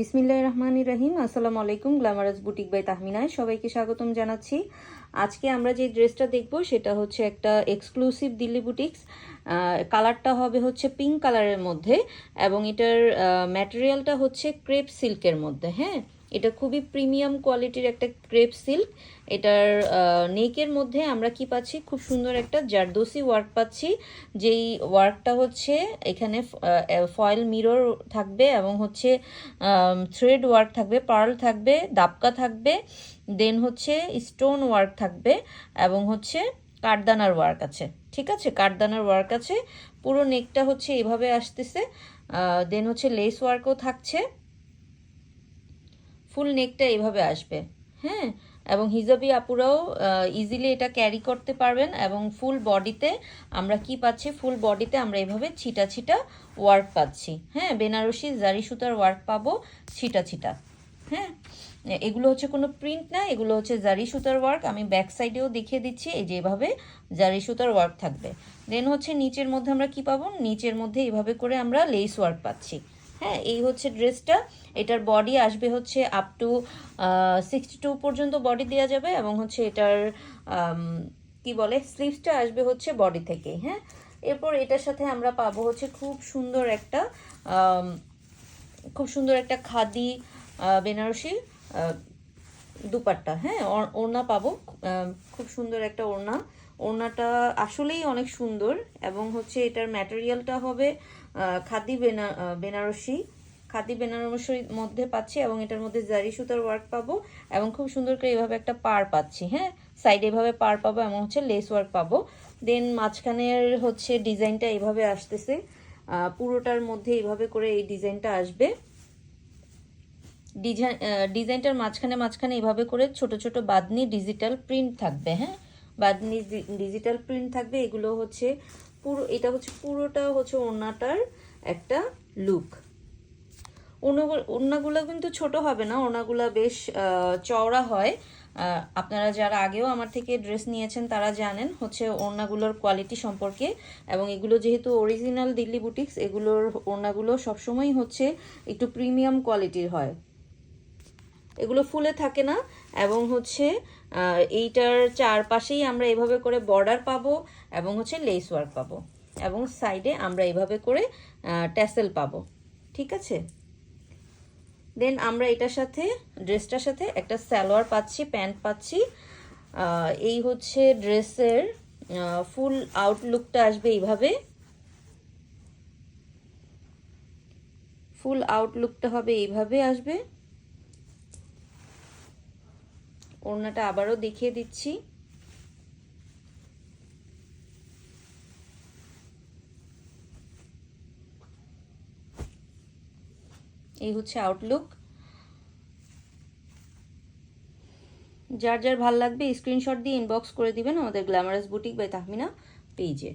বিসমিল্লাহির রহমানির রহিম। আসসালামু আলাইকুম। গ্ল্যামারাস বুটিক বাই তাহমিনায় সবাইকে স্বাগতম জানাচ্ছি। আজকে আমরা যে ড্রেসটা দেখব সেটা হচ্ছে একটা এক্সক্লুসিভ দিল্লি বুটিক্স। কালারটা হবে হচ্ছে পিঙ্ক কালারের মধ্যে এবং এটার ম্যাটেরিয়ালটা হচ্ছে ক্রেপ সিল্কের মধ্যে। হ্যাঁ, এটা খুবই প্রিমিয়াম কোয়ালিটির একটা ক্রেপ সিল্ক। এটার নেকের মধ্যে আমরা কি পাচ্ছি, খুব সুন্দর একটা জারদোসি ওয়ার্ক পাচ্ছি। যেই ওয়ার্কটা হচ্ছে এখানে ফয়েল মিরর থাকবে এবং হচ্ছে থ্রেড ওয়ার্ক থাকবে, পার্ল থাকবে, দাপকা থাকবে, দেন হচ্ছে স্টোন ওয়ার্ক থাকবে এবং হচ্ছে কাঠদানার ওয়ার্ক আছে। ঠিক আছে, কাঠদানার ওয়ার্ক আছে। পুরো নেকটা হচ্ছে এভাবে আসতেছে। দেন হচ্ছে লেস ওয়ার্কও থাকছে। ফুল নেকটা এভাবে আসবে। হ্যাঁ, এবং হিজাবি আপুরাও ইজিলি এটা ক্যারি করতে পারবেন। এবং ফুল বডিতে আমরা কি পাচ্ছি, ফুল বডিতে আমরা এভাবে ছিটা ছিটা ওয়ার্ক পাচ্ছি। হ্যাঁ, বেনারসি জারি সুতার ওয়ার্ক পাবো ছিটা ছিটা। হ্যাঁ, এগুলো হচ্ছে কোনো প্রিন্ট না, এগুলো হচ্ছে জারি সুতার ওয়ার্ক। আমি ব্যাক সাইডেও দেখিয়ে দিচ্ছি, এই যে এভাবে জারি সুতার ওয়ার্ক থাকবে। দেন হচ্ছে নিচের মধ্যে আমরা কি পাবো, নিচের মধ্যে এভাবে করে আমরা লেস ওয়ার্ক পাচ্ছি। হ্যাঁ, এই হচ্ছে ড্রেসটা। এটার বডি আসবে হচ্ছে আপ টু 62 পর্যন্ত বডি দেওয়া যাবে এবং হচ্ছে এটার কি বলে স্লিভসটা আসবে হচ্ছে বডি থেকে। হ্যাঁ, এরপর এটার সাথে আমরা পাবো হচ্ছে খুব সুন্দর একটা খাদি বেনারসি দুপাট্টা। হ্যাঁ, ওড়না পাবো, খুব সুন্দর একটা ওড়না। ওড়নাটা আসলেই অনেক সুন্দর এবং হচ্ছে এটার ম্যাটেরিয়ালটা হবে খাদি বেনারসির মধ্যে পাচ্ছি এবং এটার মধ্যে জারি সুতার ওয়ার্ক পাবো এবং খুব সুন্দর করে এভাবে একটা পার পাচ্ছি। হ্যাঁ, সাইডে এভাবে পার পাবো এবং হচ্ছে লেস ওয়ার্ক পাবো। দেন মাঝখানের হচ্ছে ডিজাইনটা এভাবে আসতেছে, পুরোটার মধ্যে এইভাবে করে এই ডিজাইনটা আসবে। ডিজাইনটার মাঝখানে এভাবে করে ছোট ছোট বাদনি ডিজিটাল প্রিন্ট থাকবে। হ্যাঁ, বাদনি ডিজিটাল প্রিন্ট থাকবে। এগুলো হচ্ছে পুরোটা হচ্ছে ওড়নাটার একটা লুক। ওড়নাগুলো কিন্তু ছোট হবে না, ওড়নাগুলো বেশ চওড়া হয়। আপনারা যারা আগেও আমার থেকে ড্রেস নিয়েছেন তারা জানেন হচ্ছে ওড়নাগুলোর কোয়ালিটি সম্পর্কে। এবং এগুলো যেহেতু অরিজিনাল দিল্লি বুটিক্স, এগুলোর ওড়নাগুলো সবসময় হচ্ছে একটু প্রিমিয়াম কোয়ালিটির হয়, এগুলো ফুলে থাকে না। এবং হচ্ছে এইটার চারপাশেই আমরা এভাবে করে বর্ডার পাবো এবং হচ্ছে লেস ওয়ার্ক পাবো এবং সাইডে আমরা এভাবে করে ট্যাসেল পাবো। ঠিক আছে, দেন আমরা ড্রেসটার সাথে একটা সালোয়ার পাচ্ছি, প্যান্ট পাচ্ছি। এই হচ্ছে ড্রেসের ফুল আউটলুকটা আসবে এইভাবে। ফুল আউটলুকটা হবে এইভাবে আসবে। ওড়নাটা আবারও দেখিয়ে দিচ্ছি। এই হচ্ছে আউটলুক। যার যার ভাল লাগবে স্ক্রিনশট দিয়ে ইনবক্স করে দিবেন আমাদের গ্ল্যামারাস বুটিক বাই তাহমিনা পেজে।